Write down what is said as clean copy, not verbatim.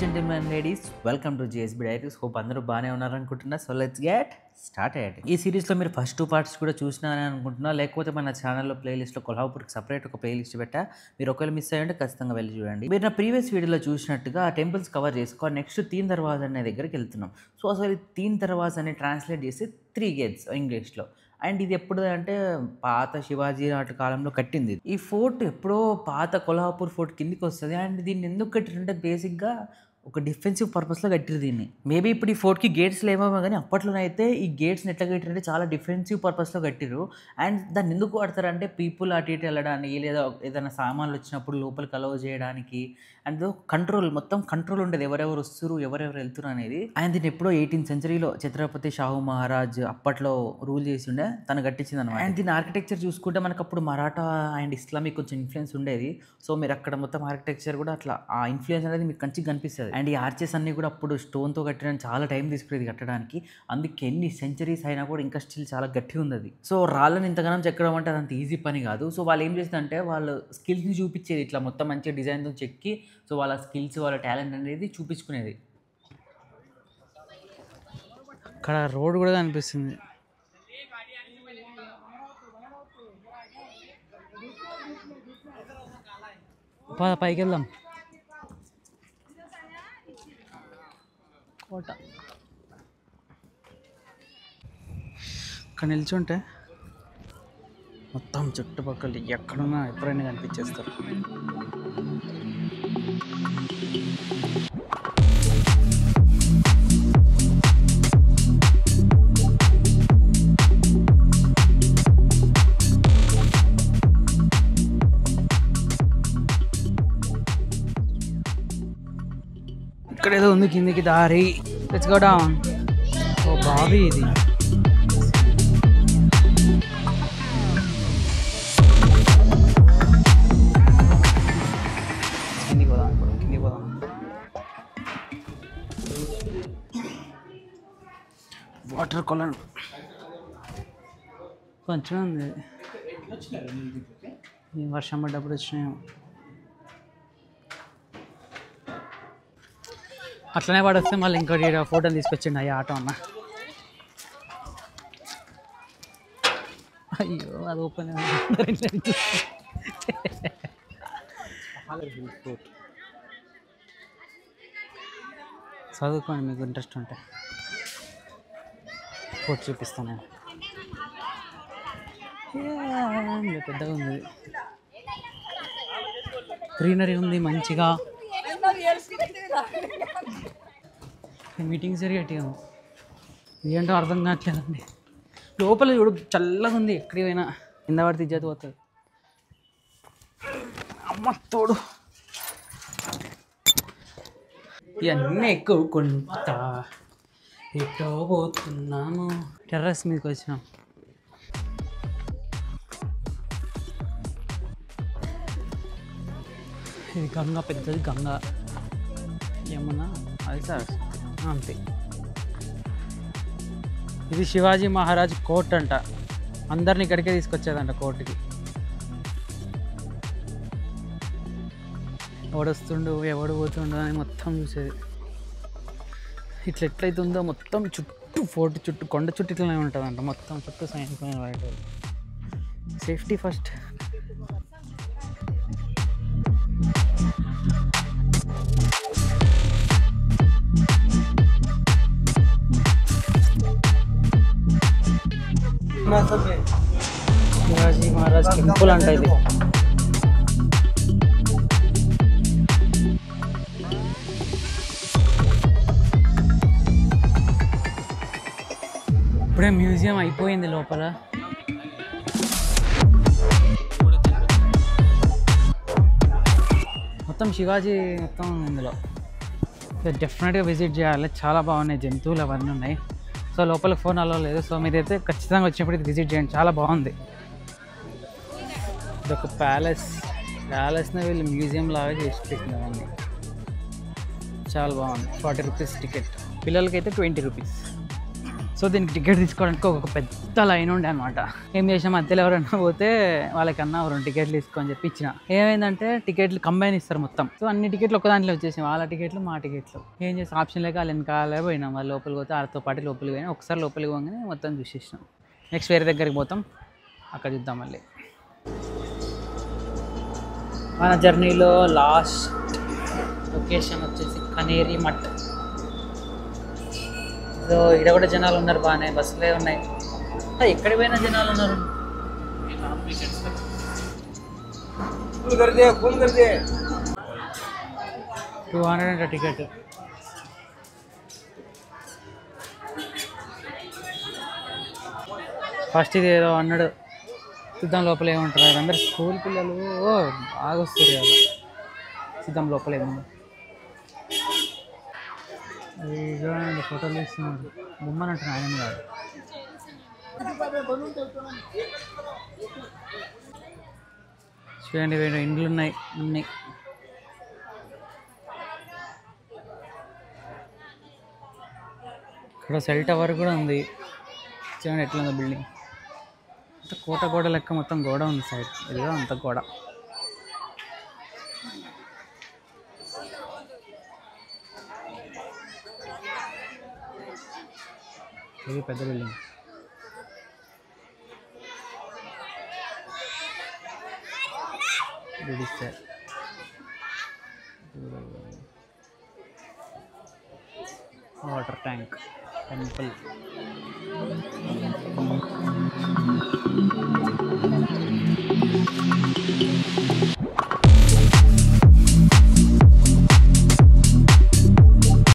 gentlemen, ladies, welcome to JSB Diaries. Hope అందరూ బాగానే ఉన్నారనుకుంటున్నా. So let's get started. ఈ సిరీస్లో మీరు ఫస్ట్ 2 పార్ట్స్ కూడా చూసినారని అనుకుంటున్నా. లేకపోతే మన ఛానల్లో ప్లేలిస్ట్లో కొల్హాపూర్కి సపరేట్ ఒక ప్లేలిస్ట్ పెట్టా. మీరు ఒకవేళ మిస్ అయ్యంటే ఖచ్చితంగా వెళ్ళి చూడండి. మీరు నా ప్రీవియస్ వీడియోలో చూసినట్టుగా ఆ టెంపుల్స్ కవర్ చేసుకో. నెక్స్ట్ తీన్ దర్వాజా అనే దగ్గరికి వెళ్తున్నాం. సో అసలు తీన్ దర్వాజా అని ట్రాన్స్లేట్ చేసి 3 గేట్స్ ఇంగ్లీష్లో. అండ్ ఇది ఎప్పుడు అంటే పాత శివాజీ నాటి కాలంలో కట్టింది. ఈ ఫోర్ట్ ఎప్పుడో పాత కొల్హాపూర్ ఫోర్ట్ కిందికి వస్తుంది. అండ్ దీన్ని ఎందుకు కట్టిరంటే బేసిక్గా ఒక డిఫెన్సివ్ పర్పస్లో కట్టిరు దీన్ని. మేబీ ఇప్పుడు ఈ ఫోర్ట్కి గేట్స్ లేవో కానీ అప్పట్లోనైతే ఈ గేట్స్ని ఎట్లా కట్టిరంటే చాలా డిఫెన్సివ్ పర్పస్లో కట్టిరు. అండ్ దాన్ని ఎందుకు వాడతారంటే పీపుల్ అటు ఇటు వెళ్ళడానికి, లేదా ఏదైనా సామాన్లు వచ్చినప్పుడు లోపలికి అలౌ చేయడానికి. అండ్ కంట్రోల్, మొత్తం కంట్రోల్ ఉండేది ఎవరెవరు వస్తున్నారు, ఎవరెవరు వెళ్తున్నారు అనేది. అండ్ దీన్ని ఎప్పుడో 18th సెంచరీలో ఛత్రపతి షాహు మహారాజ్ అప్పట్లో రూల్ చేసి ఉండే, తను కట్టించింది అనమాట. అండ్ దీని ఆర్కిటెక్చర్ చూసుకుంటే మనకు అప్పుడు మరాఠా అండ్ ఇస్లామిక్ కొంచెం ఇన్ఫ్లుయెన్స్ ఉండేది. సో మీరు అక్కడ మొత్తం ఆర్కిటెక్చర్ కూడా అట్లా ఆ ఇన్ఫ్లుయెన్స్ అనేది మీకు మంచిగా కనిపిస్తుంది. అండ్ ఈ ఆర్చెస్ అన్నీ కూడా అప్పుడు స్టోన్తో కట్టడానికి చాలా టైం తీసుకునేది కట్టడానికి. అందుకే ఎన్ని సెంచరీస్ అయినా కూడా ఇంకా స్టిల్ చాలా గట్టిగా ఉంది అది. సో రాళ్ళని ఇంతగానం చెక్కడం అంటే అదంత ఈజీ పని కాదు. సో వాళ్ళు ఏం చేస్తుందంటే వాళ్ళు స్కిల్స్ని చూపించేది, ఇట్లా మొత్తం మంచిగా డిజైన్తో చెక్కి సో వాళ్ళ స్కిల్స్, వాళ్ళ టాలెంట్ అనేది చూపించుకునేది. అక్కడ రోడ్ కూడా కనిపిస్తుంది. పైకి వెళ్దాం. కోట అక్కడ నిల్చుంటే మొత్తం చుట్టుపక్కల ఎక్కడున్నా ఎప్పుడైనా కనిపించేస్తారు. ఇక్కడ ఏదో ఉంది కిందికి దారి. Let's go down. ఓ బావి ఇది. కిందికి పోదాం, కిందికి పోదాం. వాటర్ కొలను కొంచెం ఉంది. ఈ వర్షం పడ్డప్పుడు వచ్చినాయి. అట్లనే పడొస్తే మళ్ళీ ఇంకోటి ఫోటోలు తీసుకొచ్చిండు అయ్యా ఆటో అన్న. అయ్యో అది ఓపెన్ చదువుకోండి మీకు ఇంట్రెస్ట్ ఉంటే. ఫోటో చూపిస్తాను నేను. పెద్దగా ఉంది, గ్రీనరీ ఉంది మంచిగా. మీటింగ్స్ జరిగేటిగా ఏంటో అర్థం కావట్లేదండి. లోపల చూడు చల్లగా ఉంది. ఎక్కడికి పోయినా కింద పడితే ఇజ్జత్ పోతుంది. అమ్మ తోడు ఇవన్నీ ఎక్కువకుంటా ఎటో పోతున్నాము. టెర్రస్ మీదకి వచ్చినాం. ఇది గంగా, పెద్దది గంగా, యమునా, అది సరస్వతి అంతే. ఇది శివాజీ మహారాజ్ కోర్ట్ అంట. అందరిని ఇక్కడికే తీసుకొచ్చేదంట కోర్టుకి. ఎవడొస్తుండు ఎవడు పోతుండో అని మొత్తం చూసేది. ఇట్లా ఎట్లయితుందో మొత్తం చుట్టూ ఫోర్ట్ చుట్టూ, కొండ చుట్టూ ఇట్లనే ఉంటుందంట. మొత్తం చుట్టూ సైనికులు బయట. Safety first. Shivaji Maharaj temple అంట ఇది. ఇప్పుడే మ్యూజియం అయిపోయింది లోపల. మొత్తం శివాజీ మొత్తం ఇందులో. డెఫినెట్గా విజిట్ చేయాలి. చాలా బాగున్నాయి, జంతువులు అవన్నీ ఉన్నాయి. సో లోపలికి ఫోన్ అలో లేదు. సో మీరైతే ఖచ్చితంగా వచ్చినప్పుడు ఇది విజిట్ చేయండి, చాలా బాగుంది. ఇదొక ప్యాలెస్ని వీళ్ళు మ్యూజియం లాగా చేసి పెట్టినారండి. చాలా బాగుంది. 40 రూపీస్ టికెట్. పిల్లలకైతే 20 రూపీస్. సో దీనికి టికెట్ తీసుకోవడానికి ఒక పెద్ద లైన్ ఉండే అనమాట. ఏం చేసాం, మధ్యలో ఎవరైనా పోతే వాళ్ళకన్నా 2 టికెట్లు తీసుకొని చెప్పి ఇచ్చిన. ఏమైందంటే టికెట్లు కంబైన్ ఇస్తారు మొత్తం. సో అన్ని టికెట్లు ఒక దాంట్లో వచ్చేసాయి, వాళ్ళ టికెట్లు మా టికెట్లు. ఏం చేసి ఆప్షన్ లేక వాళ్ళు వెనకాలే పోయినాం. వాళ్ళు లోపలికి పోతే వాళ్ళతో పాటు లోపలికి పోయినా. ఒకసారి లోపలికి పోగానే మొత్తం చూసేసినాం. నెక్స్ట్ వేరే దగ్గరికి పోతాం, అక్కడ చూద్దాం మళ్ళీ. మన జర్నీలో లాస్ట్ లొకేషన్ వచ్చేసి కనేరి మఠ్. సో ఇక్కడ కూడా జనాలు ఉన్నారు, బాగానే బస్సులే ఉన్నాయి. ఎక్కడికి పోయినా జనాలు ఉన్నారు. 200 అంట టికెట్. ఫస్ట్ ఇది ఏదో అన్నాడు, చూద్దాం లోపల ఏమంటారు. అందరు స్కూల్ పిల్లలు బాగా వస్తారు కదా. చూద్దాం లోపల ఏమన్నా. చూడండి ఫోటోలు తీస్తున్నారు, బొమ్మని అంటారు ఆయన కాదు. చూడండి వేరే ఇండ్లు ఉన్నాయి అన్నీ. ఇక్కడ సెల్ టవర్ కూడా ఉంది. చూడండి ఎట్లా ఉంది బిల్డింగ్. అంత కోట గోడ లెక్క మొత్తం గోడ ఉంది సైడ్. ఇదిగో అంత గోడ. ఇది పెద్ద బిల్డింగ్. Water tank, temple.